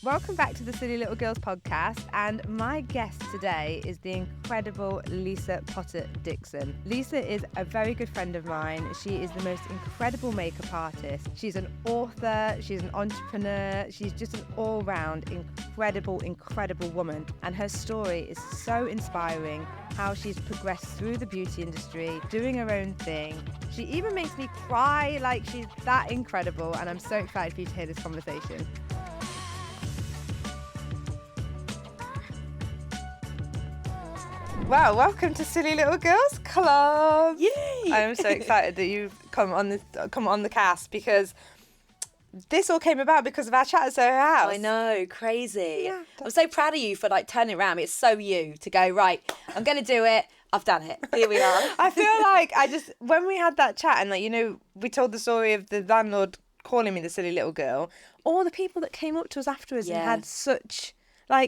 Welcome back to the Silly Little Girls podcast, and my guest today is the incredible Lisa Potter-Dixon. Lisa is a very good friend of mine. She is the most incredible makeup artist. She's an author, she's an entrepreneur, she's just an all-round incredible woman, and her story is so inspiring, how she's progressed through the beauty industry, doing her own thing. She even makes me cry, like she's that incredible, and I'm so excited for you to hear this conversation. Wow, welcome to Silly Little Girls Club. Yay! I'm so excited that you've come on the cast, because this all came about because of our chat at Soho House. I know, crazy. Yeah. I'm so proud of you for turning around. It's so you to go, right, I'm going to do it. I've done it. Here we are. I feel like when we had that chat and we told the story of the landlord calling me the silly little girl, all the people that came up to us afterwards and had such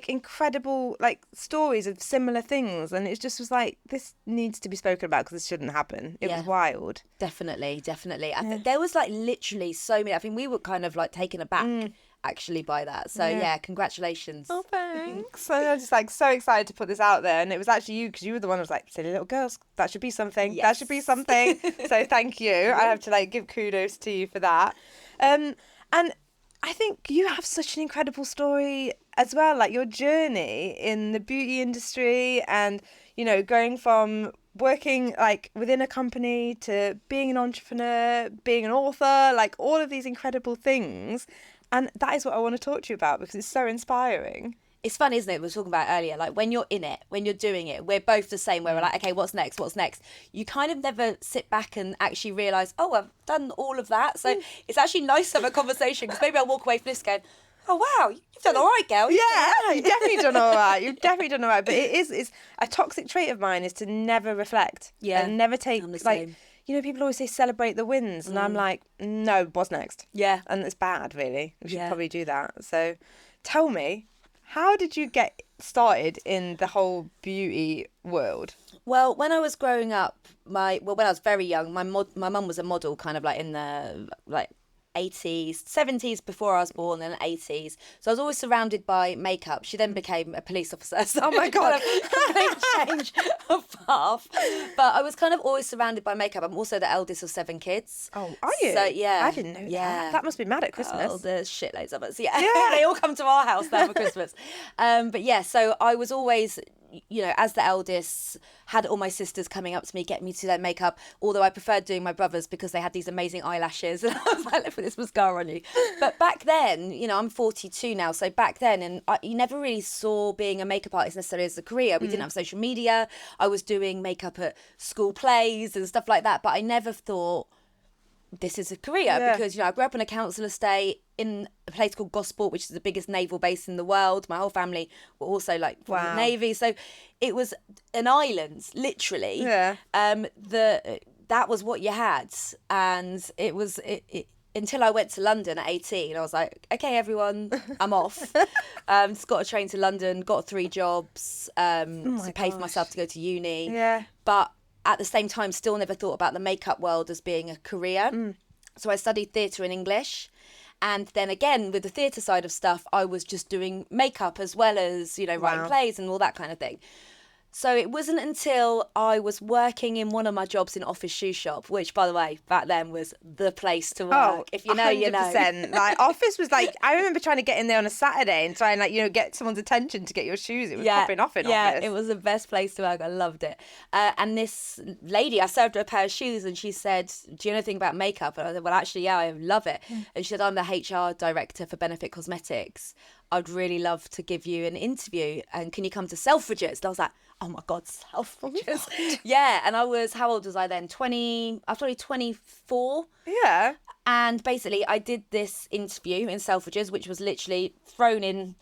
incredible stories of similar things, and it just was like, this needs to be spoken about because this shouldn't happen. It was wild. Definitely. There was literally so many. I think we were kind of taken aback actually by that. So yeah, congratulations. Oh, thanks. So I'm just so excited to put this out there, and it was actually you, because you were the one who was like, silly little girls, that should be something. Yes. That should be something. So thank you. I have to give kudos to you for that. And I think you have such an incredible story as well, your journey in the beauty industry, and going from working within a company to being an entrepreneur, being an author, all of these incredible things. And that is what I want to talk to you about, because it's so inspiring. It's fun, isn't it? We were talking about earlier, when you're in it, when you're doing it, we're both the same, where we're okay, what's next? You kind of never sit back and actually realise, oh, I've done all of that. So it's actually nice to have a conversation, because maybe I'll walk away from this going, oh, wow, you've done all right, girl. Yeah, you've definitely done all right. You've definitely done all right. But it's a toxic trait of mine is to never reflect. Yeah. And never take, I'm the same. People always say celebrate the wins. And I'm like, no, what's next? Yeah. And it's bad, really. We should probably do that. So tell me, how did you get started in the whole beauty world? Well, when I was growing up, when I was very young, my mum was a model, kind of in the 80s, 70s before I was born, and 80s. So I was always surrounded by makeup. She then became a police officer. So oh my God. Complete change of path. But I was kind of always surrounded by makeup. I'm also the eldest of 7 kids. Oh, are you? So yeah. I didn't know that. That must be mad at Christmas. Oh, there's shitloads of us. Yeah. They all come to our house now for Christmas. But yeah, so I was always, as the eldest, had all my sisters coming up to me, getting me to their makeup, although I preferred doing my brothers because they had these amazing eyelashes, and I was like, let's put this mascara on you. But back then, I'm 42 now, so back then, and you never really saw being a makeup artist necessarily as a career. We didn't have social media. I was doing makeup at school plays and stuff like that, but I never thought this is a career because, I grew up on a council estate in a place called Gosport, which is the biggest naval base in the world. My whole family were also from the Navy. So it was an island, literally. Yeah. That was what you had. And it was until I went to London at 18. I was like, okay, everyone, I'm off. Just got a train to London, got 3 jobs to pay for myself to go to uni. Yeah. But at the same time, still never thought about the makeup world as being a career. So I studied theatre and English. And then again, with the theatre side of stuff, I was just doing makeup as well as, writing plays and all that kind of thing. So it wasn't until I was working in one of my jobs in Office Shoe Shop, which, by the way, back then was the place to work. Oh, if you know, 100%. you know. Office was I remember trying to get in there on a Saturday and try and get someone's attention to get your shoes. It was popping off in Office. Yeah, it was the best place to work. I loved it. And this lady, I served her a pair of shoes, and she said, do you know anything about makeup? And I said, well, actually, yeah, I love it. And she said, I'm the HR director for Benefit Cosmetics. I'd really love to give you an interview, and can you come to Selfridges? And I was like, oh my God, Selfridges. Yeah. And how old was I then? I was probably 24. Yeah. And basically I did this interview in Selfridges, which was literally thrown in,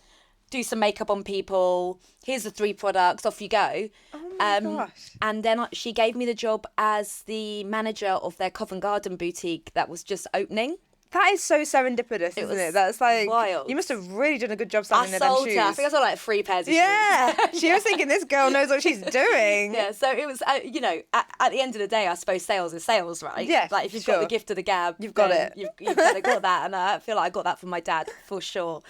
do some makeup on people, here's the 3 products, off you go. Oh my gosh. And then she gave me the job as the manager of their Covent Garden boutique that was just opening. That is so serendipitous, isn't it? That's like wild. You must have really done a good job I selling them sold shoes. her. I think I sold like 3 pairs of shoes. Yeah, she was thinking this girl knows what she's doing. Yeah, so it was, you know, at the end of the day, I suppose sales is sales, right? Yeah, like if you've got the gift of the gab, you've got it. You've kind of got that, and I feel like I got that from my dad for sure.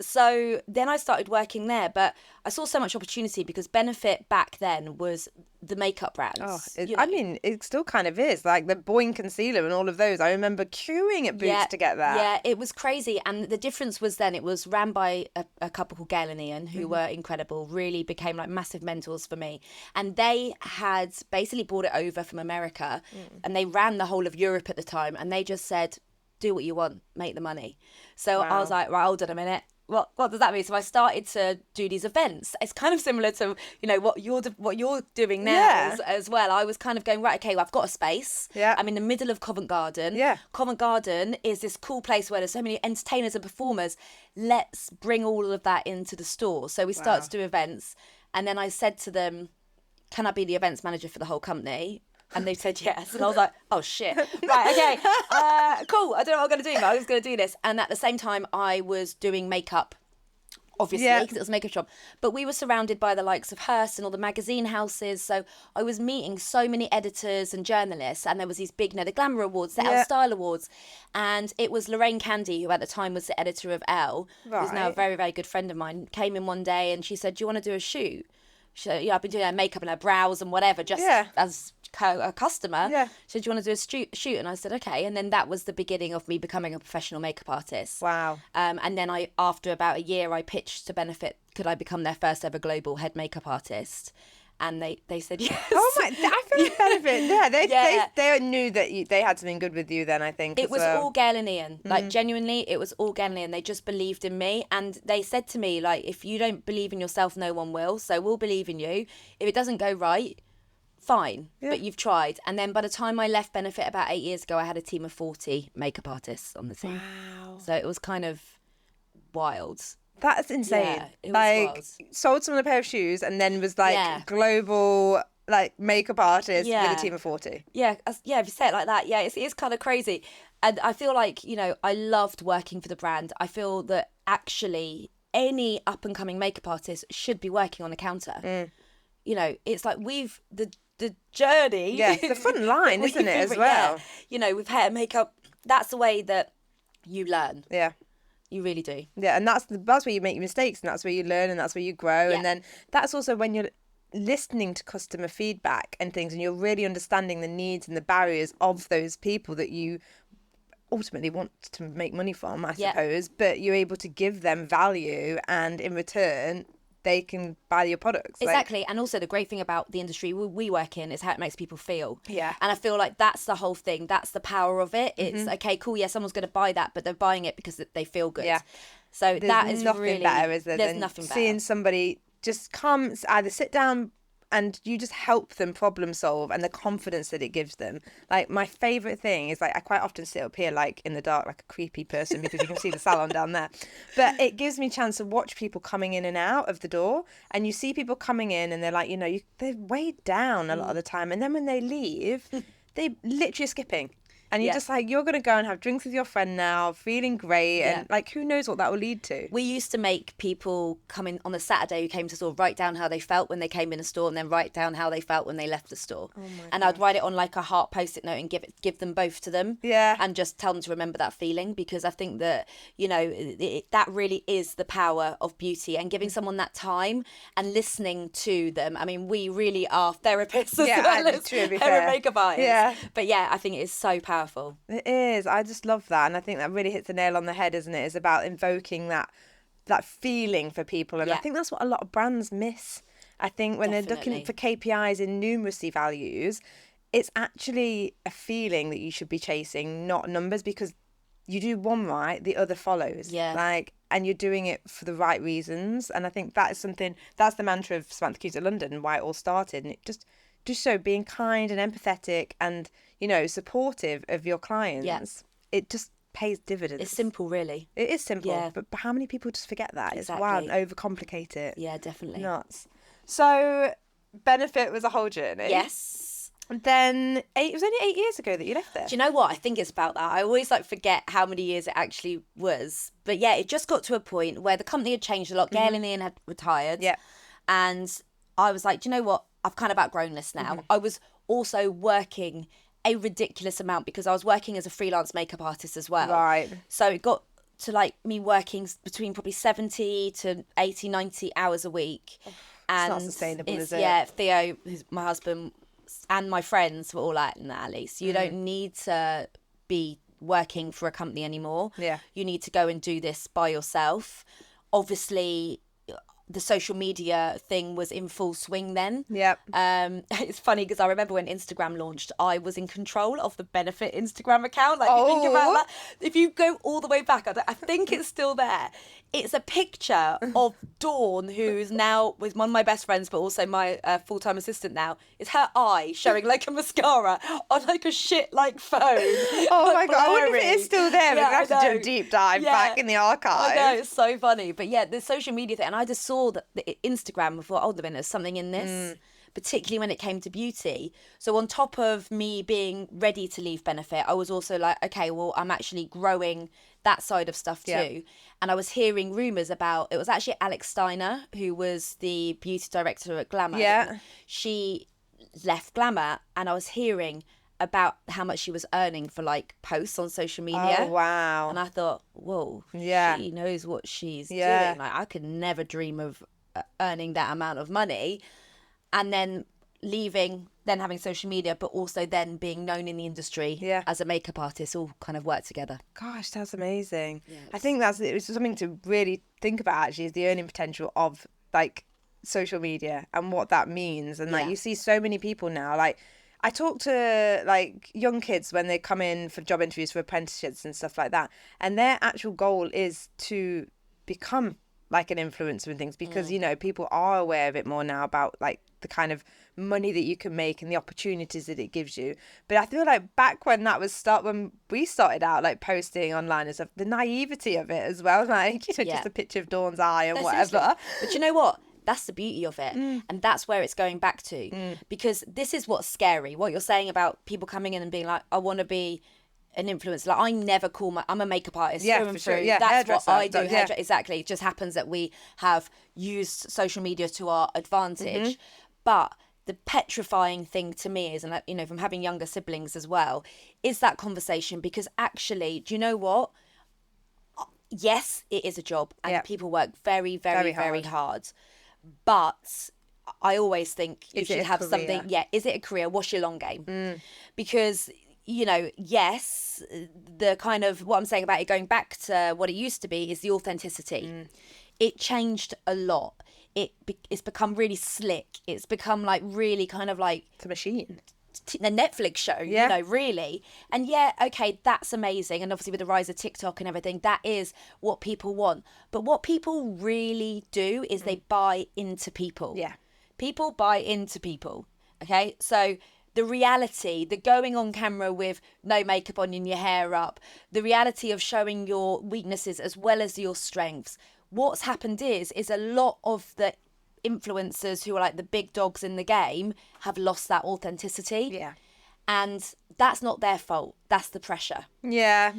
So then I started working there, but I saw so much opportunity because Benefit back then was the makeup brands. I mean, it still kind of is. Like the Boing concealer and all of those. I remember queuing at Boots to get that. Yeah, it was crazy. And the difference was then it was ran by a couple called Gail and Ian, who were incredible, really became like massive mentors for me. And they had basically brought it over from America and they ran the whole of Europe at the time. And they just said, do what you want, make the money. So I was like, right, hold on a minute. What does that mean? So I started to do these events. It's kind of similar to, you know, what you're doing now as well. I was kind of going, right, okay, well, I've got a space. Yeah. I'm in the middle of Covent Garden. Yeah. Covent Garden is this cool place where there's so many entertainers and performers. Let's bring all of that into the store. So we started to do events. And then I said to them, can I be the events manager for the whole company? And they said yes. And I was like, oh, shit. Right, okay. Cool. I don't know what I'm going to do, but I was going to do this. And at the same time, I was doing makeup, obviously, because it was a makeup shop. But we were surrounded by the likes of Hearst and all the magazine houses. So I was meeting so many editors and journalists. And there was these big, the Glamour Awards, the Elle Style Awards. And it was Lorraine Candy, who at the time was the editor of Elle, who's now a very, very good friend of mine, came in one day and she said, do you want to do a shoot? She said, I've been doing her makeup and her brows and whatever, just as a customer. Yeah. She said, do you want to do a shoot? And I said, okay. And then that was the beginning of me becoming a professional makeup artist. Wow. And then after about a year, I pitched to Benefit, could I become their first ever global head makeup artist? And they said yes. Oh my! I feel like Benefit. They knew that they had something good with you. Then I think it was all Gail and Ian. Like genuinely, it was all Gail and Ian. They just believed in me, and they said to me like, if you don't believe in yourself, no one will. So we'll believe in you. If it doesn't go right, fine, but you've tried. And then by the time I left Benefit about 8 years ago, I had a team of 40 makeup artists on the team. Wow! So it was kind of wild. That's insane. Yeah, it was like sold someone a pair of shoes and then was like global like makeup artist with a team of 40. Yeah, if you say it like that, it's kind of crazy. And I feel like, you know, I loved working for the brand. I feel that actually any up and coming makeup artist should be working on a counter. You know, it's like the journey. Yeah, the front line, isn't it, as well? Yeah. You know, with hair, makeup, that's the way that you learn. Yeah. You really do. Yeah, and that's where you make your mistakes and that's where you learn and that's where you grow. And then that's also when you're listening to customer feedback and things and you're really understanding the needs and the barriers of those people that you ultimately want to make money from, I suppose, but you're able to give them value and in return they can buy your products. Exactly. And also the great thing about the industry we work in is how it makes people feel. Yeah. And I feel like that's the whole thing. That's the power of it. It's okay, cool, someone's going to buy that, but they're buying it because they feel good. Yeah. So that is nothing really better, is there? There's than nothing better. Seeing somebody just come, either sit down and you just help them problem solve and the confidence that it gives them. Like my favourite thing is like I quite often sit up here like in the dark like a creepy person because you can see the salon down there. But it gives me a chance to watch people coming in and out of the door and you see people coming in and they're like, you know, they're weighed down a lot of the time. And then when they leave, they literally are skipping. And you're just like, you're going to go and have drinks with your friend now, feeling great. And like, who knows what that will lead to? We used to make people come in on a Saturday who came to store write down how they felt when they came in a store and then write down how they felt when they left the store. Oh my God. I'd write it on like a heart post-it note and give them both to them. Yeah. And just tell them to remember that feeling because I think that, you know, that really is the power of beauty and giving someone that time and listening to them. I mean, we really are therapists as well as hair and makeup artists. Yeah. But yeah, I think it is so powerful. It is. I just love that. And I think that really hits the nail on the head, isn't it? It's about invoking that feeling for people. And I think that's what a lot of brands miss. I think when they're looking for KPIs in numeracy values, it's actually a feeling that you should be chasing, not numbers, because you do one right, the other follows. Yeah. Like, and you're doing it for the right reasons. And I think that is something, that's the mantra of Samantha Cusick London and why it all started. And it just so being kind and empathetic and, you know, supportive of your clients, it just pays dividends. It's simple, really. It is simple, but how many people just forget that? Exactly. It's wild and overcomplicate it. Yeah, definitely. Nuts. So, Benefit was a whole journey. Yes. then it was only 8 years ago that you left there. Do you know what? I think it's about that. I always forget how many years it actually was. But yeah, it just got to a point where the company had changed a lot. Gail and Ian had retired. Yeah. And I was like, do you know what? I've kind of outgrown this now. I was also working a ridiculous amount because I was working as a freelance makeup artist as well. Right. So it got to me working between probably 70 to 80, 90 hours a week. And it's not sustainable, is it? Yeah, Theo, who's my husband, and my friends were all like, nah, Alice, you don't need to be working for a company anymore. Yeah. You need to go and do this by yourself. Obviously, the social media thing was in full swing then. Yep. It's funny because I remember when Instagram launched, I was in control of the Benefit Instagram account. You think about that. If you go all the way back, I think it's still there. It's a picture of Dawn, who's now with one of my best friends, but also my full-time assistant now. It's her eye showing like a mascara on like a shit phone. Oh my God, I wonder if it is still there. We're going to have to do a deep dive back in the archive. I know, it's so funny. But yeah, the social media thing, and I just saw that the Instagram, I thought, oh, there's something in this. Particularly when it came to beauty. So on top of me being ready to leave Benefit, I was also like, okay, well, I'm actually growing that side of stuff too. Yeah. And I was hearing rumours about, it was actually Alex Steiner, who was the beauty director at Glamour. Yeah. She left Glamour, and I was hearing about how much she was earning for posts on social media. Oh, wow. And I thought, whoa, yeah, she knows what she's doing. I could never dream of earning that amount of money. And then leaving, then having social media, but also then being known in the industry as a makeup artist, all kind of work together. Gosh, that's amazing. Yeah, I think it's something to really think about, actually, is the earning potential of social media and what that means. And you see so many people now, I talk to young kids when they come in for job interviews for apprenticeships and stuff like that, and their actual goal is to become an influencer and things, because people are aware of it more now about the kind of money that you can make and the opportunities that it gives you. But I feel back when when we started out posting online and stuff, the naivety of it as well, just a picture of Dawn's eye and whatever. But you know what? That's the beauty of it. And that's where it's going back to. Because this is what's scary. What you're saying about people coming in and being like, I want to be an influencer. I never I'm a makeup artist. Yeah, through and for sure. through. Yeah, that's what I do. Yeah. Exactly. It just happens that we have used social media to our advantage. But the petrifying thing to me is, and from having younger siblings as well, is that conversation. Because actually, do you know what? Yes, it is a job, and people work very, very, very hard. But I always think you should have something. Yeah, is it a career? What's your long game? Because yes, the kind of what I'm saying about it going back to what it used to be is the authenticity. It changed a lot. It's become really slick. It's become really kind of it's a machine. A Netflix show, really. And okay, that's amazing. And obviously with the rise of TikTok and everything, that is what people want. But what people really do is they buy into people. Yeah. People buy into people. Okay, so the reality, the going on camera with no makeup on and your hair up, the reality of showing your weaknesses as well as your strengths. What's happened is a lot of the influencers who are the big dogs in the game have lost that authenticity. Yeah. And that's not their fault. That's the pressure. Yeah.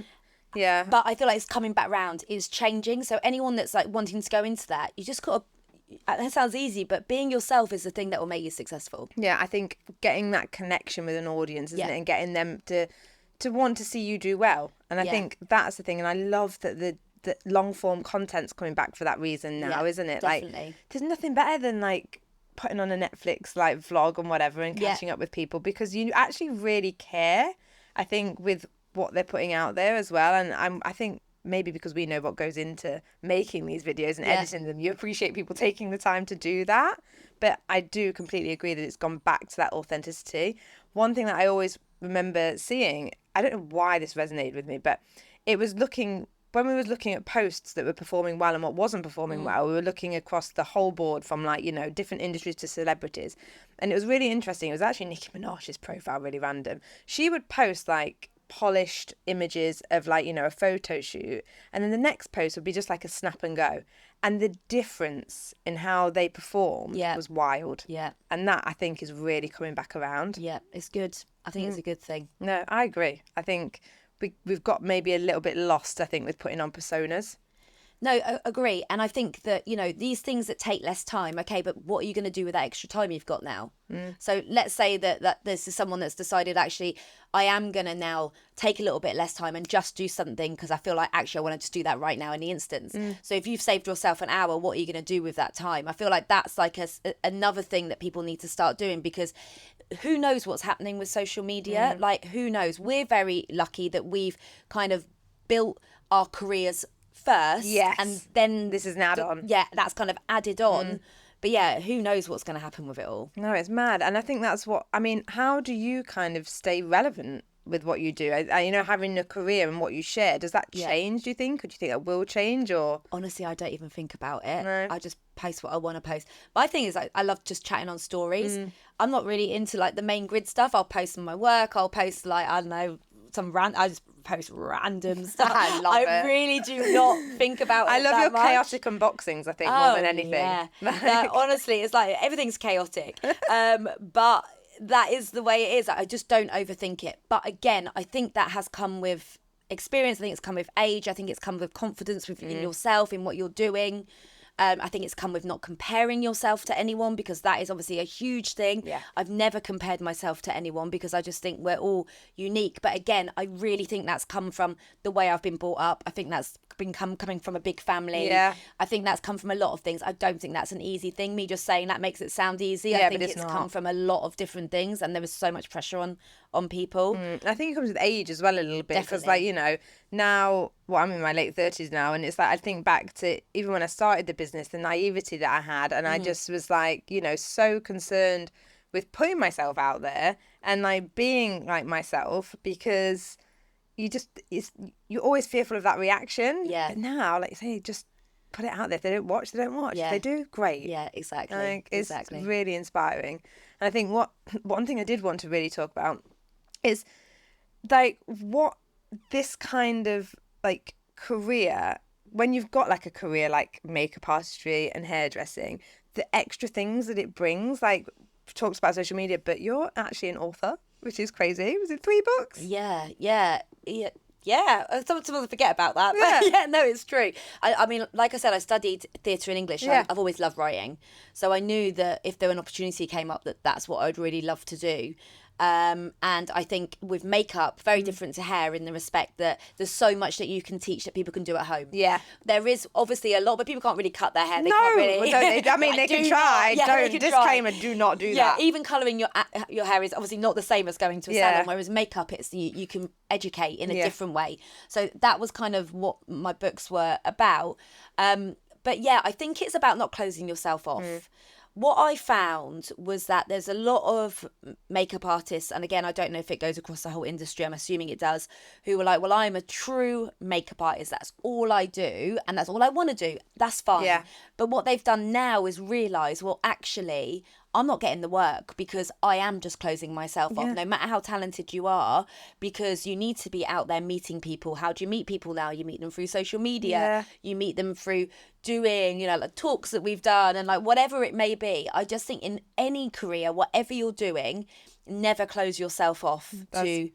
Yeah. But I feel it's coming back round, is changing. So anyone that's wanting to go into that, you just got to, that sounds easy, but being yourself is the thing that will make you successful. Yeah, I think getting that connection with an audience, isn't it? And getting them to want to see you do well. And I think that's the thing. And I love that the long form content's coming back for that reason now, isn't it? Definitely. There's nothing better than putting on a Netflix vlog and whatever and catching up with people, because you actually really care, I think, with what they're putting out there as well. And I think maybe because we know what goes into making these videos and editing them, you appreciate people taking the time to do that. But I do completely agree that it's gone back to that authenticity. One thing that I always remember seeing, I don't know why this resonated with me, but it was when we was looking at posts that were performing well and what wasn't performing well, we were looking across the whole board from different industries to celebrities. And it was really interesting. It was actually Nicki Minaj's profile, really random. She would post polished images of a photo shoot, and then the next post would be just a snap and go. And the difference in how they performed was wild. Yeah. And that, I think, is really coming back around. Yeah, it's good. I think it's a good thing. No, I agree. I think we've got maybe a little bit lost, I think, with putting on personas. No, I agree. And I think that, these things that take less time, okay, but what are you going to do with that extra time you've got now? So let's say that this is someone that's decided, actually, I am going to now take a little bit less time and just do something because I feel like, actually, I want to just do that right now in the instance. So if you've saved yourself an hour, what are you going to do with that time? I feel like that's like another thing that people need to start doing, because who knows what's happening with social media? Like, who knows? We're very lucky that we've kind of built our careers first, and then this is an add-on. That's kind of added on. But who knows what's going to happen with it all? No, it's mad. And I think that's what I mean. How do you kind of stay relevant with what you do? Having a career and what you share, does that change, do you think? Or do you think that will change? Or honestly, I don't even think about it. No. I just post what I want to post. My thing is, I love just chatting on stories. I'm not really into like the main grid stuff. I'll post my work. I'll post like, I don't know, I just post random stuff. I love it. I really do not think about it. I love that your much. chaotic unboxings, I think, more than anything. Yeah. Honestly, it's like everything's chaotic. But that is the way it is. I just don't overthink it. But again, I think that has come with experience. I think it's come with age. I think it's come with confidence within yourself, in what you're doing. I think it's come with not comparing yourself to anyone, because that is obviously a huge thing. Yeah. I've never compared myself to anyone because I just think we're all unique. But again, I really think that's come from the way I've been brought up. I think that's been coming from a big family. Yeah. I think that's come from a lot of things. I don't think that's an easy thing. Me just saying that makes it sound easy. Yeah, I think but it's it's come not. from a lot of different things, and there was so much pressure on people. I think it comes with age as well a little bit, because Definitely. now, I'm in my late 30s now, and it's like I think back to even when I started the business, the naivety that I had, and I just was like, so concerned with putting myself out there and like being like myself, because you're always fearful of that reaction. Yeah. But now, like you say, just put it out there. If they don't watch, they don't watch. Yeah. If they do, great. Yeah, exactly. Like, it's exactly. really inspiring. And I think one thing I did want to really talk about is like what this kind of like career, when you've got like a career like makeup artistry and hairdressing, the extra things that it brings, like talks about social media, but you're actually an author, which is crazy. Was it 3 books? Yeah. Someone forget about that. Yeah. But no, it's true. I mean, like I said, I studied theatre and English. Yeah. I've always loved writing. So I knew that if there were an opportunity came up, that's what I'd really love to do. And I think with makeup, very different to hair in the respect that there's so much that you can teach that people can do at home. Yeah. There is obviously a lot, but people can't really cut their hair. They No, can't really. I mean, they can try. They can Disclaimer, try. do not do Yeah, that. even colouring your hair is obviously not the same as going to a Yeah. salon, whereas makeup, it's you can educate in a Yeah. different way. So that was kind of what my books were about. But yeah, I think it's about not closing yourself off. What I found was that there's a lot of makeup artists, and again, I don't know if it goes across the whole industry, I'm assuming it does, who were like, well, I'm a true makeup artist. That's all I do, and that's all I want to do. That's fine. Yeah. But what they've done now is realise, well, actually, I'm not getting the work because I am just closing myself off, no matter how talented you are, because you need to be out there meeting people. How do you meet people now? You meet them through social media. Yeah. You meet them through doing, like talks that we've done and like whatever it may be. I just think in any career, whatever you're doing, never close yourself off to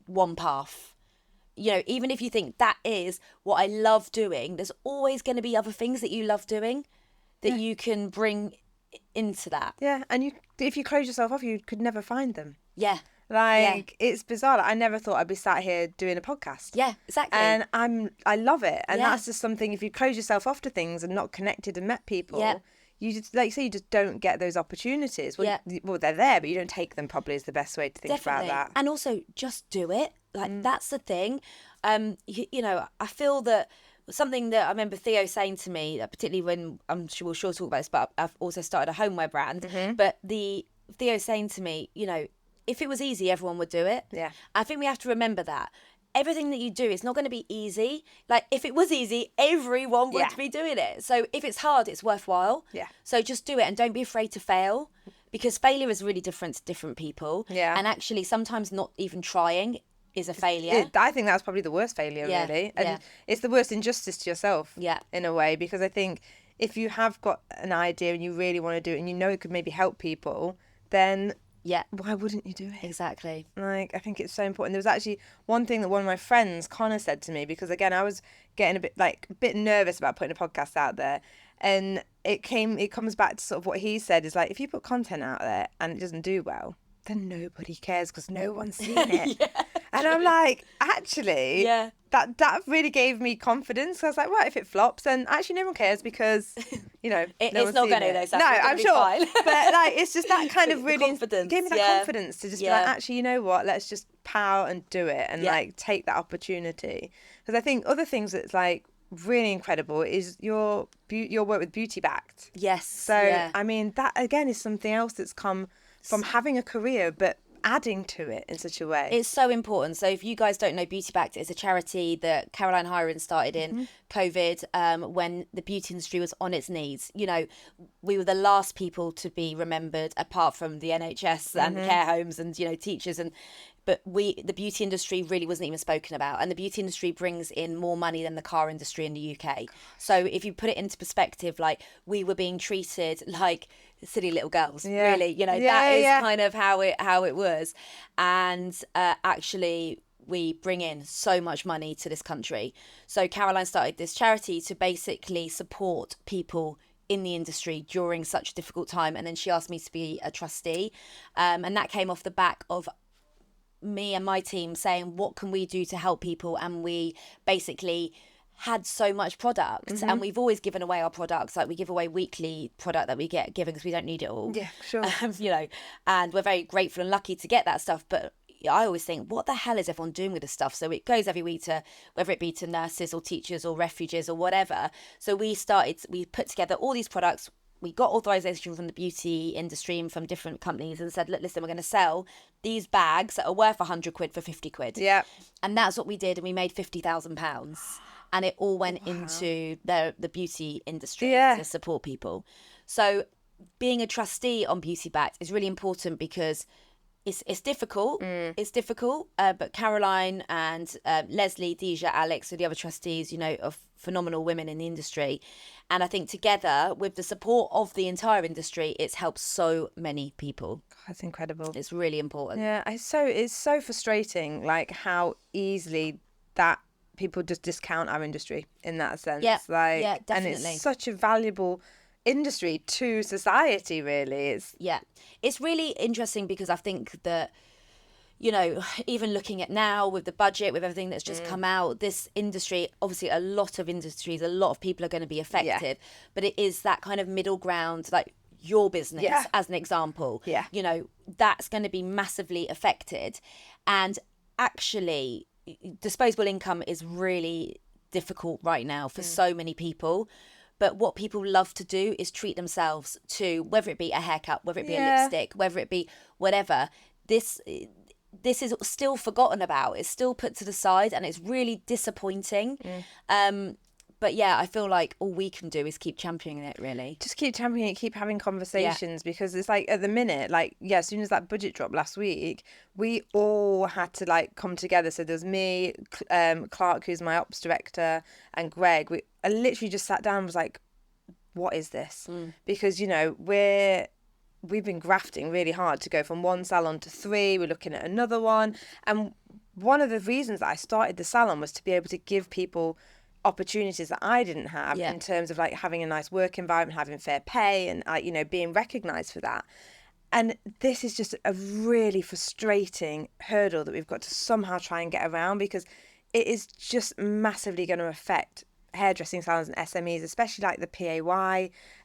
one path. Even if you think that is what I love doing, there's always going to be other things that you love doing that you can bring into that. Yeah, and if you close yourself off, you could never find them. Yeah. It's bizarre. Like, I never thought I'd be sat here doing a podcast. Yeah, exactly. And I love it. And that's just something, if you close yourself off to things and not connected and met people, you just, like you say, you just don't get those opportunities. Well, they're there, but you don't take them probably is the best way to think about that. And also just do it. Like that's the thing. I feel that something that I remember Theo saying to me, particularly when I'm sure we'll talk about this, but I've also started a homeware brand. But Theo saying to me, if it was easy, everyone would do it. Yeah. I think we have to remember that. Everything that you do is not going to be easy. Like, if it was easy, everyone would be doing it. So if it's hard, it's worthwhile. Yeah. So just do it and don't be afraid to fail, because failure is really different to different people. Yeah. And actually, sometimes not even trying is a failure. I think that's probably the worst failure, really. And it's the worst injustice to yourself, in a way, because I think if you have got an idea and you really want to do it and you know it could maybe help people, then why wouldn't you do it? Exactly. Like, I think it's so important. There was actually one thing that one of my friends, Connor, said to me, because again, I was getting a bit nervous about putting a podcast out there. And it comes back to sort of what he said is like, if you put content out there and it doesn't do well, then nobody cares because no one's seen it. And I'm like, actually, that really gave me confidence. I was like, right, if it flops, then actually no one cares because, you know, it's not going to, though. No, I'm sure. But like, it's just that kind of really gave me that confidence to just be like, actually, you know what, let's just power and do it and like take that opportunity. Because I think other things that's like really incredible is your work with Beauty Backed. Yes. So, I mean, that again is something else that's come from having a career, but adding to it in such a way. It's so important. So if you guys don't know, Beauty Backed is a charity that Caroline Hiren started in COVID when the beauty industry was on its knees. You know, we were the last people to be remembered apart from the NHS and care homes and, you know, teachers but the beauty industry really wasn't even spoken about. And the beauty industry brings in more money than the car industry in the UK. So if you put it into perspective, like, we were being treated like silly little girls, really. You know, that is kind of how it was. And actually, we bring in so much money to this country. So Caroline started this charity to basically support people in the industry during such a difficult time. And then she asked me to be a trustee. And that came off the back of me and my team saying, what can we do to help people? And we basically had so much product and we've always given away our products. Like, we give away weekly product that we get given because we don't need it all. Yeah, sure. You know, and we're very grateful and lucky to get that stuff. But I always think, what the hell is everyone doing with this stuff? So it goes every week to, whether it be to nurses or teachers or refugees or whatever. So we put together all these products. We got authorization from the beauty industry and from different companies and said, look, listen, we're going to sell these bags that are worth 100 quid for 50 quid. Yeah. And that's what we did. And we made £50,000. And it all went into the beauty industry to support people. So being a trustee on Beauty Backed is really important because it's difficult. It's difficult. But Caroline and Leslie, Deja, Alex are the other trustees, you know, of phenomenal women in the industry. And I think together with the support of the entire industry, it's helped so many people. That's incredible. It's really important. Yeah, it's so frustrating, like, how easily that people just discount our industry in that sense. Yeah, definitely. And it's such a valuable industry to society, really. It's really interesting because I think that, you know, even looking at now with the budget, with everything that's just come out, this industry, obviously a lot of industries, a lot of people are going to be affected, but it is that kind of middle ground, like your business as an example, you know, that's going to be massively affected. And actually, disposable income is really difficult right now for so many people. But what people love to do is treat themselves to, whether it be a haircut, whether it be a lipstick, whether it be whatever. This is still forgotten about. It's still put to the side, and it's really disappointing. But I feel like all we can do is keep championing it, really. Just keep championing it, keep having conversations, because it's like, at the minute, like, as soon as that budget dropped last week, we all had to, like, come together. So there's me, Clark, who's my ops director, and Greg. I literally just sat down and was like, what is this? Because, you know, we've been grafting really hard to go from one salon to 3. We're looking at another one. And one of the reasons that I started the salon was to be able to give people opportunities that I didn't have in terms of, like, having a nice work environment, having fair pay, and, you know, being recognised for that. And this is just a really frustrating hurdle that we've got to somehow try and get around, because it is just massively going to affect hairdressing salons and SMEs, especially like the PAY,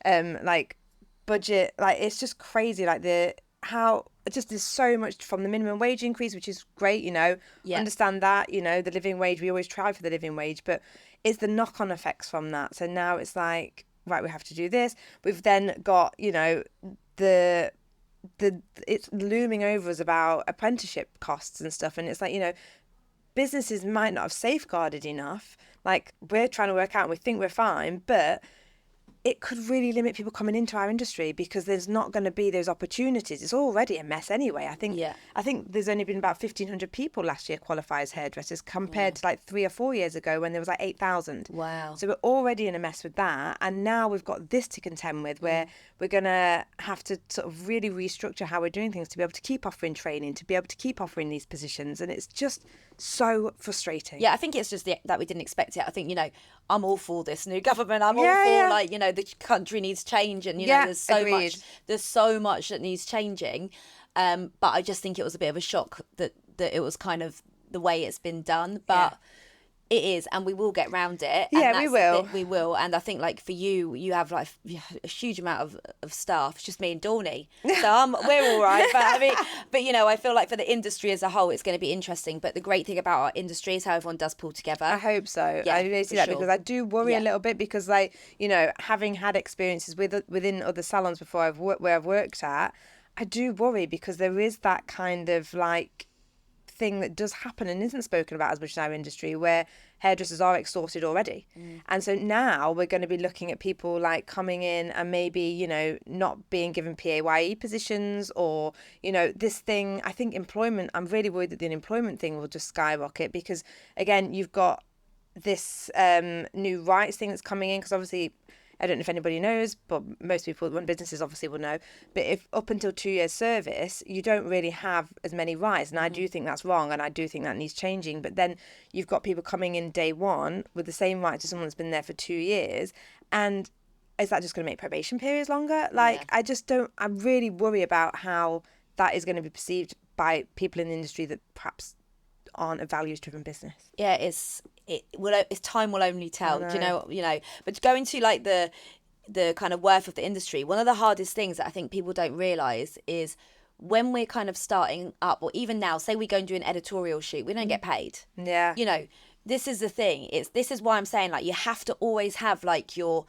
like budget. Like, it's just crazy, like how just there's so much from the minimum wage increase, which is great, you know, understand that, you know, the living wage, we always try for the living wage, but it's the knock-on effects from that. So now it's like, right, we have to do this. We've then got, you know, it's looming over us about apprenticeship costs and stuff, and it's like, you know, businesses might not have safeguarded enough. Like, we're trying to work out and we think we're fine, but it could really limit people coming into our industry because there's not going to be those opportunities. It's already a mess anyway. I think there's only been about 1,500 people last year qualify as hairdressers compared to like 3 or 4 years ago when there was like 8,000. Wow. So we're already in a mess with that. And now we've got this to contend with where we're going to have to sort of really restructure how we're doing things to be able to keep offering training, to be able to keep offering these positions. And it's just so frustrating. Yeah, I think it's just that we didn't expect it. I think, I'm all for this new government. I'm all for the country needs change, and there's so much that needs changing. But I just think it was a bit of a shock that it was kind of the way it's been done. But it is, and we will get round it. Yeah, we will. We will. And I think like for you have like a huge amount of staff. It's just me and Dawny. So we're all right. But I feel like for the industry as a whole, it's going to be interesting. But the great thing about our industry is how everyone does pull together. I hope so. Yeah, I really see that because I do worry a little bit because having had experiences within other salons before where I've worked at, I do worry because there is that kind of like thing that does happen and isn't spoken about as much in our industry where hairdressers are extorted already. And so now we're going to be looking at people like coming in and maybe, not being given PAYE positions or, this thing. I think employment, I'm really worried that the unemployment thing will just skyrocket because, again, you've got this new rights thing that's coming in because obviously I don't know if anybody knows, but most people that run businesses obviously will know. But if up until 2 years service, you don't really have as many rights. And I do think that's wrong. And I do think that needs changing. But then you've got people coming in day one with the same rights as someone that's been there for 2 years. And is that just going to make probation periods longer? I really worry about how that is going to be perceived by people in the industry that perhaps aren't a values-driven business. Yeah, time will only tell. Do you know? But going to like the kind of worth of the industry, one of the hardest things that I think people don't realise is when we're kind of starting up, or even now, say we go and do an editorial shoot, we don't get paid. Yeah. This is the thing. This is why I'm saying like you have to always have like your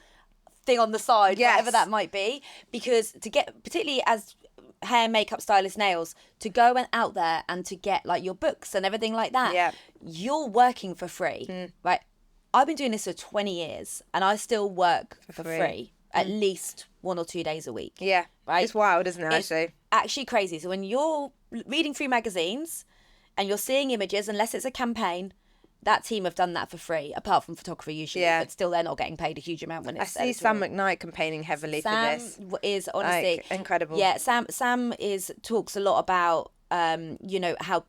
thing on the side, whatever that might be, because to get, particularly as hair, makeup, stylist, nails, to go and out there and to get like your books and everything like that, you're working for free, right? I've been doing this for 20 years and I still work for free at least 1 or 2 days a week. Yeah, right. It's wild, isn't it? Actually crazy. So when you're reading through magazines and you're seeing images, unless it's a campaign, that team have done that for free, apart from photography usually, but still they're not getting paid a huge amount when it's I see Sam McKnight campaigning heavily for this. Sam is honestly incredible. Yeah, Sam talks a lot about how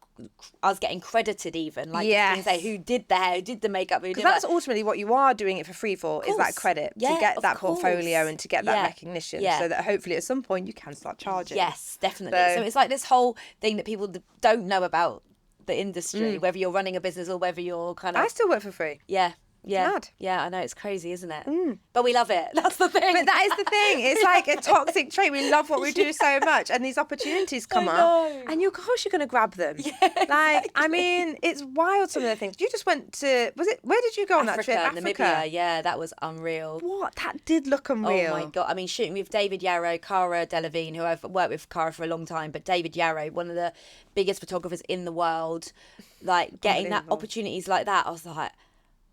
us getting credited, even like things like who did the hair, who did the makeup, because that's ultimately what you are doing it for free for, is that credit, to get that portfolio and to get that recognition, so that hopefully at some point you can start charging. Yes, definitely. So it's like this whole thing that people don't know about the industry, whether you're running a business or whether you're kind of... I still work for free. Yeah. Mad. Yeah, I know, it's crazy, isn't it? But we love it. That's the thing. But that is the thing. It's like a toxic trait. We love what we do so much, and these opportunities come up, and of course you're going to grab them. Yeah, exactly. I mean, it's wild, some of the things. You just went to, where did you go on that trip? Africa. Namibia. Yeah, that was unreal. What? That did look unreal. Oh my God. I mean, shooting with David Yarrow, Cara Delevingne, who I've worked with Cara for a long time, but David Yarrow, one of the biggest photographers in the world, like getting that opportunities like that, I was like,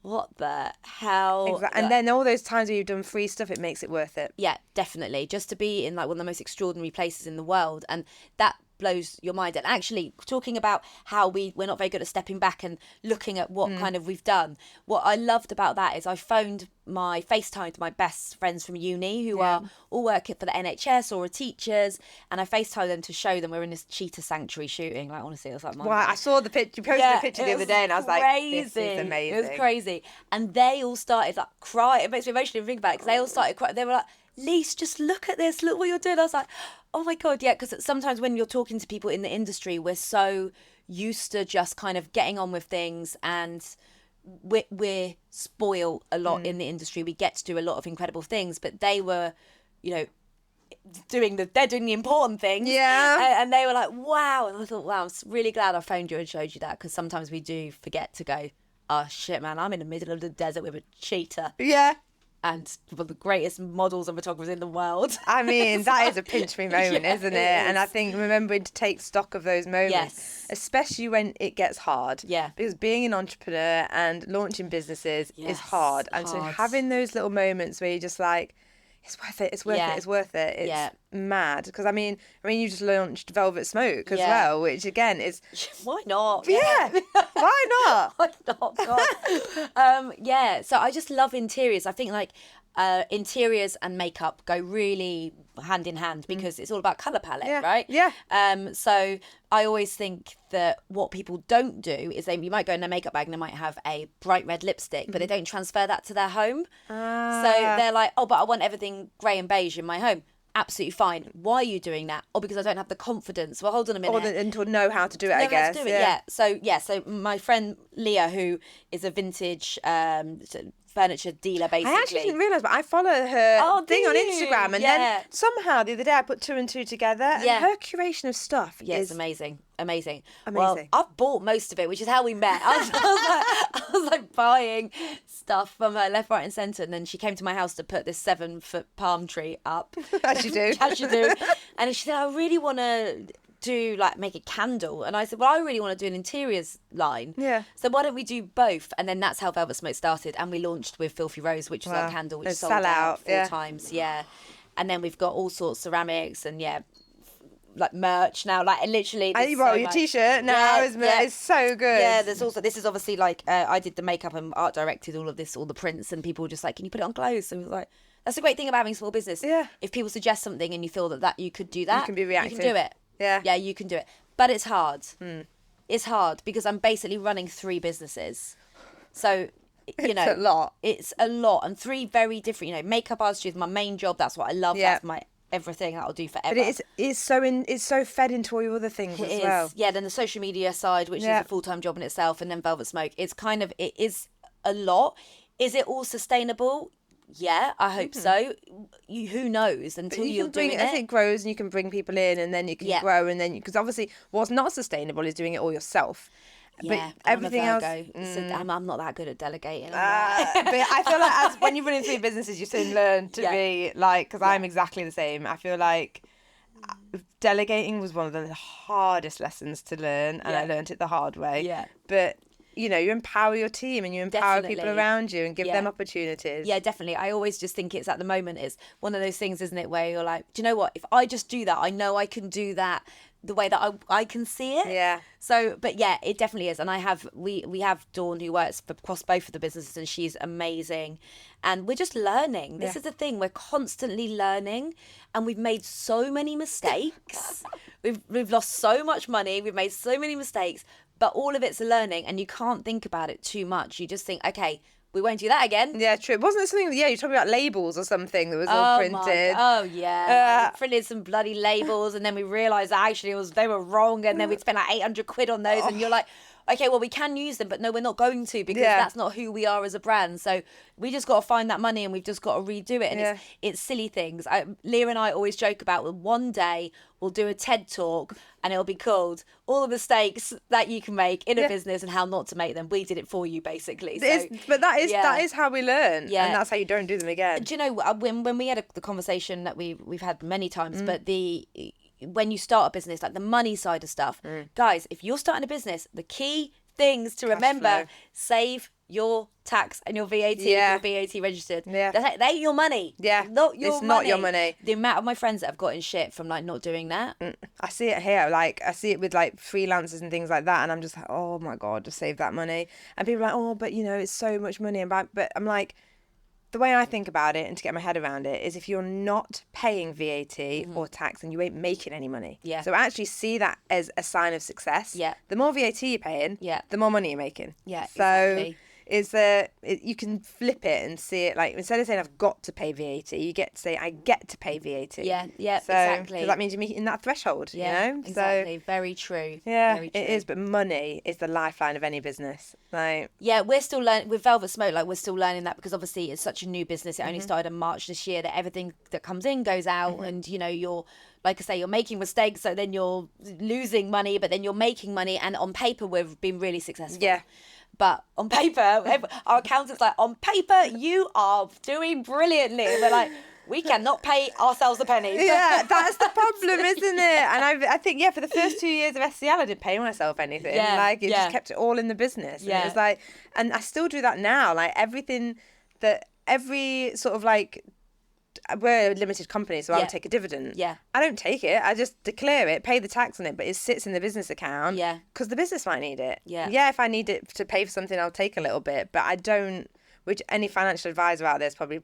what the hell? Exactly. And then all those times where you've done free stuff, it makes it worth it. Yeah, definitely. Just to be in like one of the most extraordinary places in the world, and that blows your mind. And actually, talking about how we're not very good at stepping back and looking at what kind of we've done. What I loved about that is I phoned FaceTimed my best friends from uni who are all working for the NHS or are teachers, and I FaceTimed them to show them we're in this cheetah sanctuary shooting. Like, honestly, it was like, wow, I saw the picture. You posted a picture the other day, and I was like, this is amazing. It was crazy. And they all started like crying. It makes me emotional to think about it, because they all started crying. They were like, Lise, just look at this. Look what you're doing. I was like, oh my God, yeah. Because sometimes when you're talking to people in the industry, we're so used to just kind of getting on with things, and we're spoiled a lot in the industry. We get to do a lot of incredible things, but they were, they're doing the important things. Yeah. And they were like, wow. And I thought, wow, I'm really glad I phoned you and showed you that, because sometimes we do forget to go, oh shit, man, I'm in the middle of the desert with a cheetah. Yeah. And one of the greatest models and photographers in the world. I mean, that is a pinch me moment, isn't it? And I think remembering to take stock of those moments, especially when it gets hard. Yeah. Because being an entrepreneur and launching businesses is hard. And so having those little moments where you're just like, it's worth it. It's worth it. It's worth it. It's mad. Because I mean, you just launched Velvet Smoke as well, which again is why not? Yeah, why not? Why not? God. So I just love interiors. I think like interiors and makeup go really hand in hand because it's all about colour palette, right? Yeah. So I always think that what people don't do is you might go in their makeup bag and they might have a bright red lipstick, but they don't transfer that to their home. So they're like, oh, but I want everything grey and beige in my home. Absolutely fine. Why are you doing that? Or because I don't have the confidence. Well, hold on a minute. And to know how to do it, I guess. How to do it, So my friend Leah, who is a vintage furniture dealer, basically. I actually didn't realise, but I follow her thing on Instagram, and then somehow the other day I put 2 and 2 together, and her curation of stuff is amazing. Well, I've bought most of it, which is how we met. I was like buying stuff from her left, right and centre, and then she came to my house to put this 7-foot palm tree up. As you do. As you do. And she said, I really want to make a candle, and I said, well, I really want to do an interiors line, so why don't we do both? And then that's how Velvet Smoke started, and we launched with Filthy Rose, which is our candle, which sold out 4 times. And then we've got all sorts of ceramics and like merch now, like literally your t-shirt now is so good. There's also, this is obviously like I did the makeup and art directed all the prints, and people were just like, can you put it on clothes? So we were like, that's the great thing about having a small business. If people suggest something and you feel that you could do that, you can be reactive. You can do it. Yeah, you can do it. But it's hard. It's hard because I'm basically running 3 businesses. So, it's a lot. It's a lot. And 3 very different, makeup artistry is my main job. That's what I love. That's my everything that I'll do forever. But it's so fed into all your other things as well. Yeah, then the social media side, which is a full-time job in itself, and then Velvet Smoke. It is a lot. Is it all sustainable? Yeah, I hope so. Who knows until you're doing it. As it grows and you can bring people in, and then you can grow, and then because obviously what's not sustainable is doing it all yourself. Yeah, but everything else. I'm not that good at delegating. But I feel like when you're running 3 businesses, you soon learn to be like, because I'm exactly the same. I feel like delegating was one of the hardest lessons to learn, and I learned it the hard way. Yeah, but you empower your team and you empower people around you and give them opportunities. Yeah, definitely. I always just think it's at the moment, it's one of those things, isn't it, where you're like, do you know what? If I just do that, I know I can do that the way that I can see it. Yeah. So, but yeah, it definitely is. And we have Dawn, who works across both of the businesses, and she's amazing. And we're just learning. This is the thing. We're constantly learning, and we've made so many mistakes. We've lost so much money. We've made so many mistakes. But all of it's a learning, and you can't think about it too much. You just think, okay, we won't do that again. Yeah, true. Wasn't it something, you're talking about labels or something that was all printed? We printed some bloody labels, and then we realised that actually they were wrong, and then we'd spent like 800 quid on those, and you're like, okay, well, we can use them, but no, we're not going to, because that's not who we are as a brand. So we just got to find that money, and we've just got to redo it. And it's silly things. Leah and I always joke about, well, one day we'll do a TED talk, and it'll be called All the Mistakes That You Can Make in a Business and How Not to Make Them. We did it for you, basically. But that is how we learn. Yeah. And that's how you don't do them again. Do you know, when we had the conversation that we've had many times, but when you start a business, like the money side of stuff, guys, if you're starting a business, the key things to remember, save your tax and your VAT, your VAT registered. They're your money. Not your money. Not your money. The amount of my friends that have gotten shit from like not doing that. I see it here. Like I see it with like freelancers and things like that, and I'm just like, oh my God, just save that money. And people are like, oh, but it's so much money. But I'm like, the way I think about it, and to get my head around it, is if you're not paying VAT or tax, then you ain't making any money. Yeah. So I actually see that as a sign of success. Yeah. The more VAT you're paying, the more money you're making. Yeah. So you can flip it and see it like, instead of saying I've got to pay VAT, you get to say I get to pay VAT. Yeah. Exactly. Because that means you're meeting that threshold. Yeah. Exactly. So, very true. Yeah. Very true. It is, but money is the lifeline of any business. Like. Yeah, we're still learning with Velvet Smoke. Like we're still learning that, because obviously it's such a new business. It only started in March this year. That everything that comes in goes out, and you're, like I say, you're making mistakes. So then you're losing money, but then you're making money. And on paper, we've been really successful. Yeah. But on paper, our accountant's like, on paper, you are doing brilliantly. And we're like, we cannot pay ourselves a penny. Yeah, that's the problem, isn't it? And I think, for the first 2 years of SCL, I didn't pay myself anything. Yeah, like, it just kept it all in the business. And it was like, and I still do that now. Like, every sort of like we're a limited company, so I Yeah. would take a dividend. Yeah. I don't take it. I just declare it, pay the tax on it, but it sits in the business account. Yeah. Because the business might need it. Yeah. Yeah, if I need it to pay for something, I'll take a little bit, but I don't, which any financial advisor out there is probably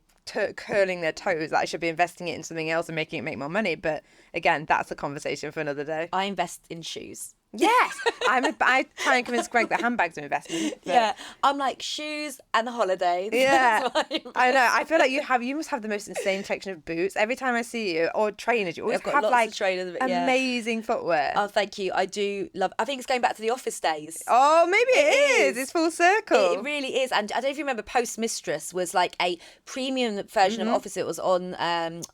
curling their toes that I should be investing it in something else and making it make more money. But again, that's a conversation for another day. I invest in shoes. Yes, I try and convince Greg that handbags are investment. But... Yeah, I'm like shoes and holidays. Yeah, That's what I know. I feel like you must have the most insane collection of boots. Every time I see you, or trainers, you always I've got have lots like of trainers, yeah. amazing footwear. Oh, thank you. I do love. I think it's going back to the office days. Oh, maybe it is. It's full circle. It really is. And I don't know if you remember, Post Mistress was like a premium version of Office. It was on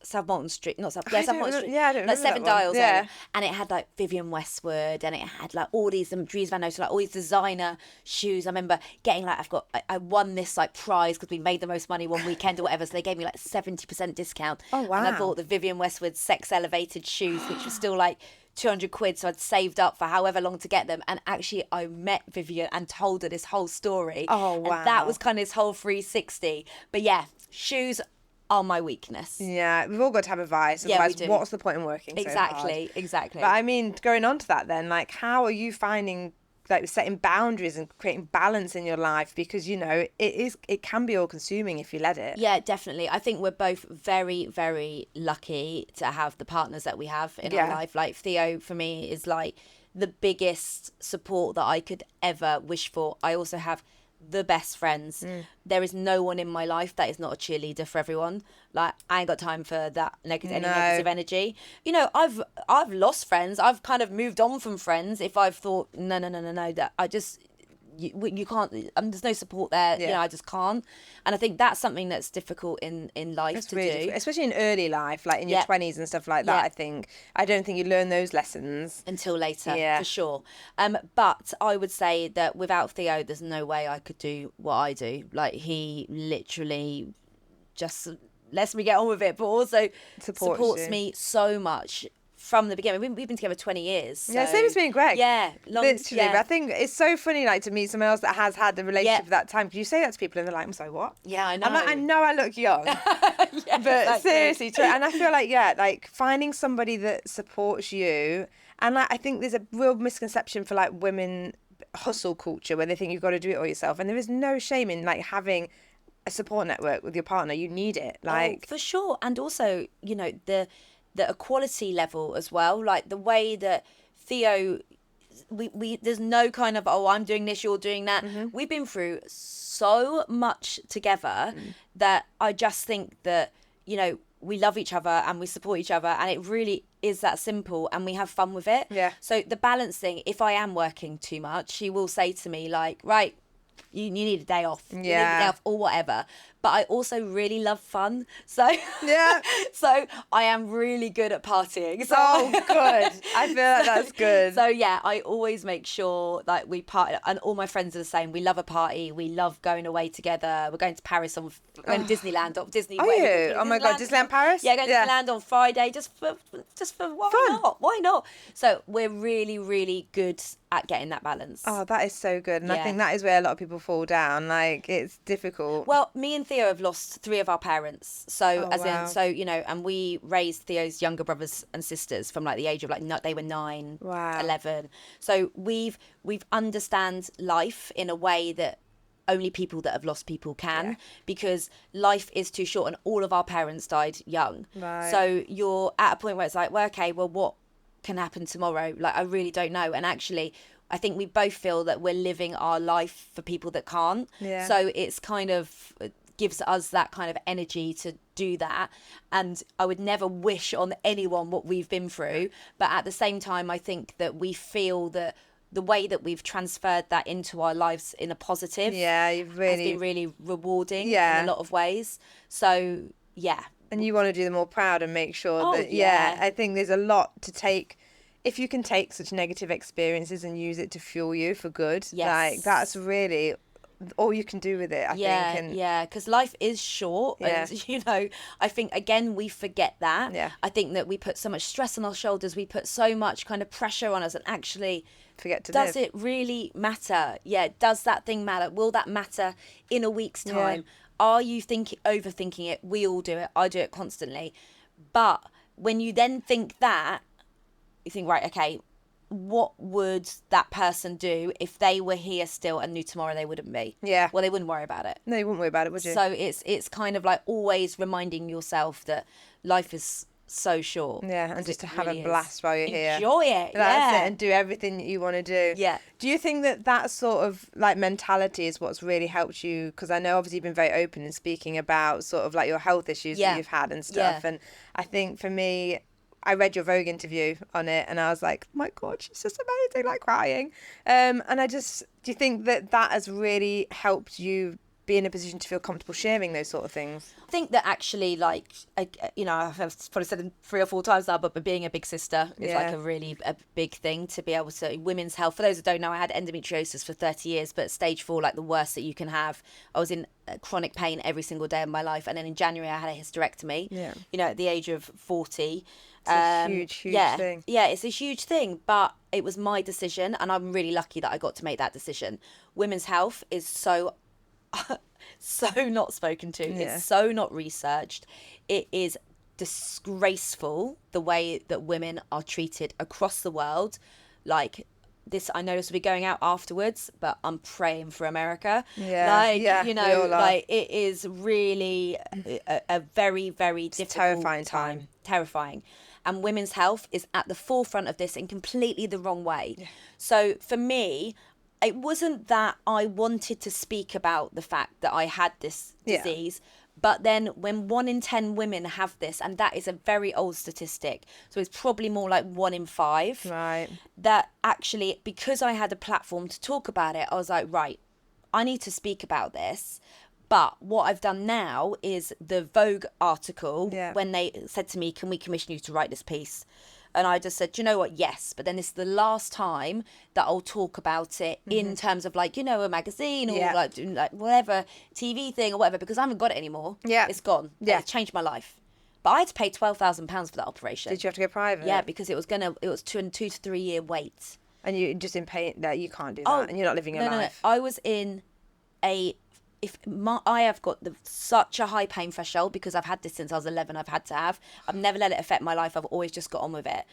South Molton Street, not South. Yeah, South Molton Street. Yeah, I don't like remember 7 that one. Dials. Yeah. Area. And it had like Vivienne Westwood, and it had like all these Dries Van Noten, like all these designer shoes. I remember getting like I won this like prize because we made the most money one weekend or whatever. So they gave me like 70% discount. Oh, wow. And I bought the Vivienne Westwood Sex Elevated shoes, which was still like 200 quid, so I'd saved up for however long to get them. And actually I met Vivienne and told her this whole story. Oh, wow. And that was kind of this whole 360. But yeah, shoes are my weakness. Yeah, we've all got to have a vice. Yeah, Otherwise, we do. what's the point in working so hard? Exactly. But I mean, going on to that then, like, how are you finding, like, setting boundaries and creating balance in your life? Because, you know, it can be all consuming if you let it. Yeah, definitely. I think we're both very, very lucky to have the partners that we have in our life. Like Theo, for me, is like the biggest support that I could ever wish for. I also have the best friends. There is no one in my life that is not a cheerleader for everyone. Like, I ain't got time for that negative energy. You know, I've lost friends. I've kind of moved on from friends if I've thought no, that I just you can't. There's no support there. Yeah. You know, I just can't. And I think that's something that's difficult in life It's to really do, especially in early life, like in your 20s and stuff like that. I don't think you learn those lessons until later, Yeah. for sure. But I would say that without Theo, there's no way I could do what I do. Like, he literally just lets me get on with it, but also supports me so much from the beginning. We've been together 20 years. So, yeah, same as me and Greg. Yeah, literally. Yeah. But I think it's so funny, like, to meet someone else that has had the relationship at that time. Because you say that to people and they're like, I'm sorry, what? Yeah, I know. I'm like, I know I look young. Yeah, but exactly. seriously, and I feel like, like finding somebody that supports you. And like, I think there's a real misconception for like women hustle culture where they think you've got to do it all yourself. And there is no shame in like having a support network with your partner. You need it. Like, for sure. And also, you know, the equality level as well, like the way that Theo, we there's no kind of, oh, I'm doing this, you're doing that. We've been through so much together that I just think that, you know, we love each other and we support each other, and it really is that simple, and we have fun with it. Yeah. So the balancing, if I am working too much, he will say to me like, right, you need a day off. You need a day off or whatever. But I also really love fun. So yeah. So I am really good at partying. So Oh, good. I feel like that's good. So yeah, I always make sure that we party, and all my friends are the same. We love a party. We love going away together. We're going to Paris on going to Disneyland. Disney. Are you? Oh my God, Disneyland Paris? Yeah, going to Disneyland on Friday just for why Fun. not? Why not? So we're really, really good at getting that balance. Oh, that is so good. And I think that is where a lot of people fall down. Like, it's difficult. Well, me and Theo have lost 3 of our parents. So wow. so, you know, and we raised Theo's younger brothers and sisters from like the age of like, they were 9, Wow. 11. So we've understand life in a way that only people that have lost people can, because life is too short, and all of our parents died young. Right. So you're at a point where it's like, well, okay, well, what can happen tomorrow? Like, I really don't know. And actually, I think we both feel that we're living our life for people that can't. Yeah. So it's kind of gives us that kind of energy to do that. And I would never wish on anyone what we've been through. But at the same time, I think that we feel that the way that we've transferred that into our lives in a positive you've has been really rewarding in a lot of ways. So, yeah. And you want to do them all proud and make sure that, I think there's a lot to take. If you can take such negative experiences and use it to fuel you for good, like, that's really all you can do with it, I think. Yeah, because life is short. And, you know, I think, again, we forget that. Yeah. I think that we put so much stress on our shoulders. We put so much kind of pressure on us, and actually, forget to does live. it really matter? Yeah, does that thing matter? Will that matter in a week's time? Are you overthinking it? We all do it. I do it constantly. But when you then think that, you think, right, okay, what would that person do if they were here still and knew tomorrow they wouldn't be? Yeah. Well, they wouldn't worry about it. No, you wouldn't worry about it, would you? So it's kind of like always reminding yourself that life is so short. Yeah, and just to have really a blast while you're here. Enjoy it. That's it, and do everything that you want to do. Yeah. Do you think that sort of like mentality is what's really helped you? Because I know obviously you've been very open in speaking about sort of like your health issues that you've had and stuff. Yeah. And I think for me, I read your Vogue interview on it and I was like, oh my God, she's just amazing, like crying. And do you think that has really helped you be in a position to feel comfortable sharing those sort of things? I think that actually, like, you know, I've probably said it 3 or 4 times now, but being a big sister is like a big thing to be able to. Women's health, for those that don't know, I had endometriosis for 30 years, but stage 4, like the worst that you can have. I was in chronic pain every single day of my life. And then in January, I had a hysterectomy, you know, at the age of 40. It's a huge thing. Yeah, it's a huge thing, but it was my decision, and I'm really lucky that I got to make that decision. Women's health is so not spoken to. Yeah. It's so not researched. It is disgraceful the way that women are treated across the world. Like this, I know this will be going out afterwards, but I'm praying for America. You know, like it is really a very, very difficult time. Terrifying. And women's health is at the forefront of this in completely the wrong way. Yeah. So for me, it wasn't that I wanted to speak about the fact that I had this disease, but then when 1 in 10 women have this, and that is a very old statistic, so it's probably more like 1 in 5, right? That actually, because I had a platform to talk about it, I was like, right, I need to speak about this. But what I've done now is the Vogue article, when they said to me, can we commission you to write this piece? And I just said, do you know what? Yes. But then this is the last time that I'll talk about it in terms of like, you know, a magazine or like whatever TV thing or whatever, because I haven't got it anymore. Yeah. It's gone. Yeah. It's changed my life. But I had to pay £12,000 for that operation. Did you have to go private? Yeah, because it was 2 to 3 year wait. And you just in pain that you can't do that, and you're not living your life. No. I was in I have got such a high pain threshold because I've had this since I was 11. I've never let it affect my life. I've always just got on with it.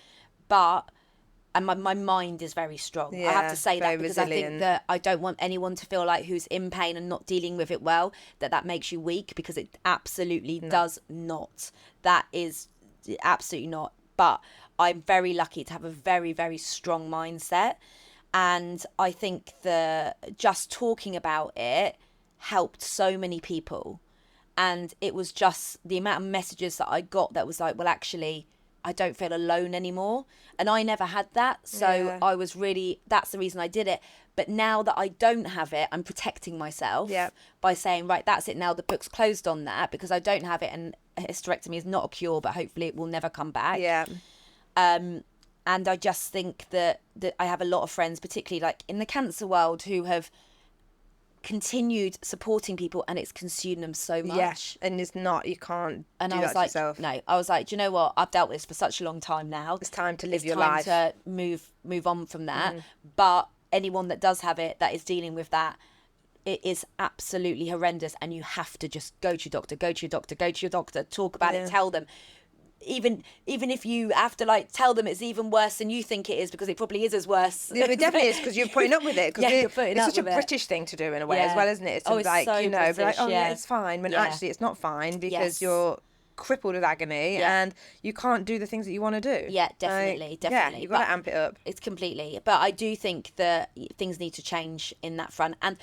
And my mind is very strong. I have to say that because resilient. I think that I don't want anyone to feel like who's in pain and not dealing with it well, that makes you weak, because it absolutely does not. That is absolutely not. But I'm very lucky to have a very, very strong mindset. And I think that just talking about it helped so many people. And it was just the amount of messages that I got that was like, well, actually, I don't feel alone anymore. And I never had that. So I was that's the reason I did it. But now that I don't have it, I'm protecting myself by saying, right, that's it now. The book's closed on that because I don't have it. And hysterectomy is not a cure, but hopefully it will never come back. Yeah. And I just think that I have a lot of friends, particularly like in the cancer world, who have continued supporting people, and it's consumed them so much. Yes, and it's not, you can't and do I was that like, yourself. No, I was like, do you know what? I've dealt with this for such a long time now. It's time to live your life. It's time to move on from that. But anyone that does have it, that is dealing with that, it is absolutely horrendous, and you have to just go to your doctor, talk about it, tell them. Even if you have to like tell them it's even worse than you think it is, because it probably is as worse. Yeah, it definitely is, because you're putting up with it. You're putting it's up such with a British thing to do in a way as well, isn't it? It's it's like, so you know, British, be like, it's fine, when actually it's not fine, because you're crippled with agony and you can't do the things that you want to do. Yeah, definitely. Yeah, you've got to amp it up. It's completely. But I do think that things need to change in that front. And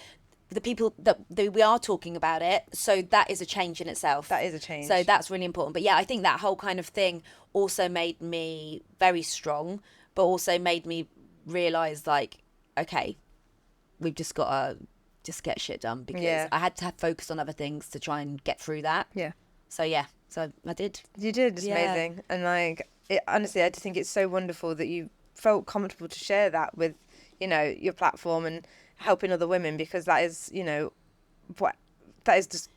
the people that we are talking about it, so that is a change in itself. That is a change. So that's really important. But yeah, I think that whole kind of thing also made me very strong, but also made me realise, like, okay, we've just got to just get shit done, because I had to have focus on other things to try and get through that. Yeah. So so I did. You did. It's amazing. And like, honestly, I just think it's so wonderful that you felt comfortable to share that with, you know, your platform and helping other women, because that is, you know, that is just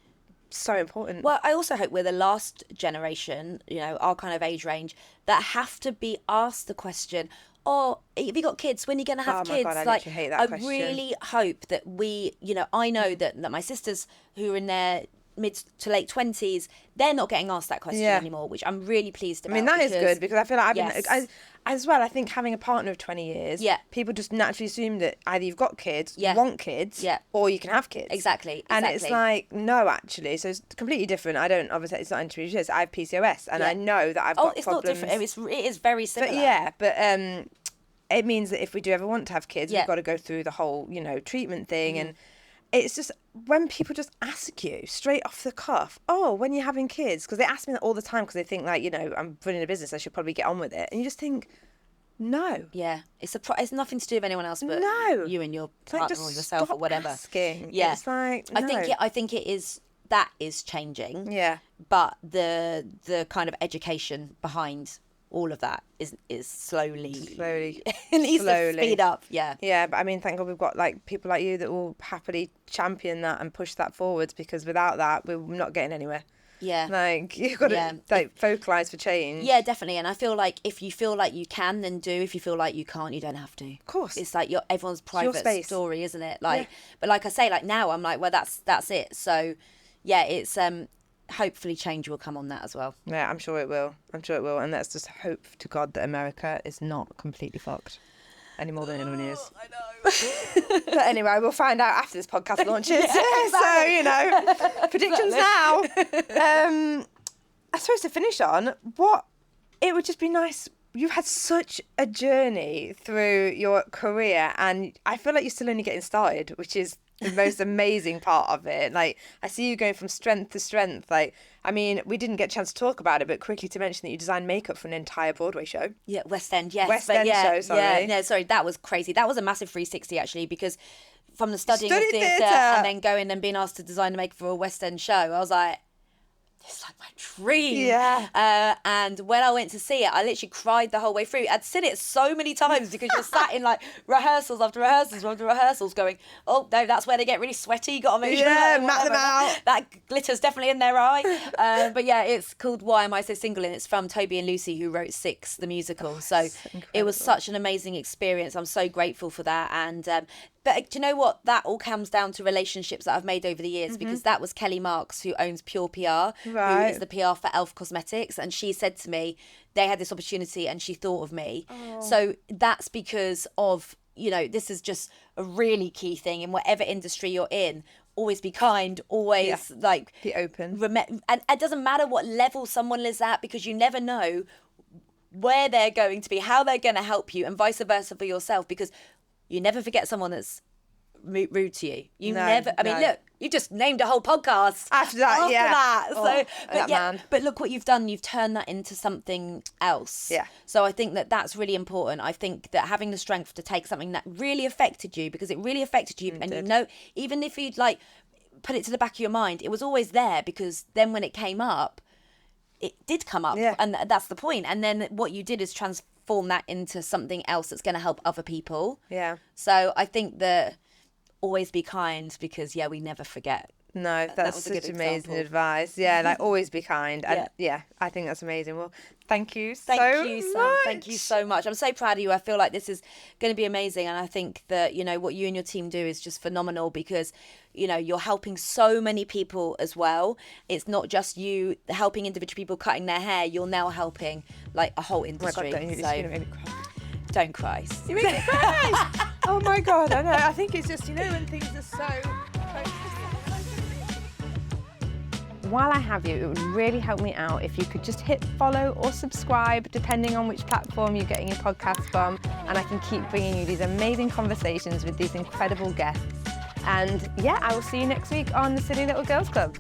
so important. Well, I also hope we're the last generation, you know, our kind of age range, that have to be asked the question, have you got kids? When are you going to have kids? God, I literally hate that question. I really hope that we, you know, I know that my sisters who are in their mid to late 20s, they're not getting asked that question anymore, which I'm really pleased about. I mean, that is good, because I feel like as well, I think having a partner of 20 years, people just naturally assume that either you've got kids, you want kids, or you can have kids. Exactly. And it's like, no, actually. So it's completely different. I don't, obviously, it's not endometriosis. I have PCOS, and I know that I've got it's problems. Not different. It is very similar. But it means that if we do ever want to have kids, we've got to go through the whole, treatment thing. And it's just, when people just ask you straight off the cuff, oh, when you're having kids, because they ask me that all the time, because they think, like, I'm running a business, I should probably get on with it. And you just think, no. Yeah. It's nothing to do with anyone else but you and your partner or yourself or whatever. Asking. Yeah. It's like, no. I think it is, that is changing. Yeah. But the kind of education behind all of that is slowly it needs to speed up. But I mean, thank God we've got like people like you that will happily champion that and push that forwards, because without that we're not getting anywhere. Like, you've got to vocalise for change. Definitely. And I feel like if you feel like you can, then do. If you feel like you can't, you don't have to. Of course. It's like everyone's private story, isn't it? Like, but like I say, like now I'm like, well, that's it. So it's hopefully change will come on that as well. Yeah, I'm sure it will. And let's just hope to God that America is not completely fucked any more than anyone is. I know. But anyway, we'll find out after this podcast launches. So, predictions now. I suppose to finish on, it would just be nice. You've had such a journey through your career, and I feel like you're still only getting started, which is the most amazing part of it. Like, I see you going from strength to strength. Like, I mean, we didn't get a chance to talk about it, but quickly to mention that you designed makeup for an entire Broadway show. Yeah, West End, yes. West End show, sorry. Yeah, sorry, that was crazy. That was a massive 360, actually, because from the studying of theatre and then going and being asked to design a makeup for a West End show, I was like, it's like my dream. Yeah. And when I went to see it, I literally cried the whole way through. I'd seen it so many times because you're sat in like rehearsals after rehearsals after rehearsals going, oh, no, that's where they get really sweaty. You got to make sure map them out. That glitter's definitely in their eye. But yeah, it's called Why Am I So Single? And it's from Toby and Lucy, who wrote Six, the musical. So it was such an amazing experience. I'm so grateful for that. And but do you know what? That all comes down to relationships that I've made over the years, because that was Kelly Marks, who owns Pure PR, who is the PR for Elf Cosmetics. And she said to me, they had this opportunity and she thought of me. So that's because of, this is just a really key thing in whatever industry you're in. Always be kind, always like be open. And it doesn't matter what level someone is at, because you never know where they're going to be, how they're going to help you, and vice versa for yourself, because you never forget someone that's rude to you. Look, you just named a whole podcast after that. But look what you've done. You've turned that into something else. Yeah. So I think that that's really important. I think that having the strength to take something that really affected you, because it really affected you, and even if you'd like put it to the back of your mind, it was always there, because then when it came up, it did come up, and that's the point. And then what you did is transform that into something else that's going to help other people. Yeah. So I think that always be kind, because we never forget. No, that's such amazing advice. Yeah, like always be kind. And I think that's amazing. Well, thank you so much. Thank you so much. I'm so proud of you. I feel like this is going to be amazing. And I think that, what you and your team do is just phenomenal, because, you're helping so many people as well. It's not just you helping individual people cutting their hair. You're now helping like a whole industry. Oh my God, don't cry. You make me cry. Oh my God, I know. I think it's just, when things are so close. While I have you, it would really help me out if you could just hit follow or subscribe, depending on which platform you're getting your podcast from, and I can keep bringing you these amazing conversations with these incredible guests. And I will see you next week on the Silly Little Girls Club.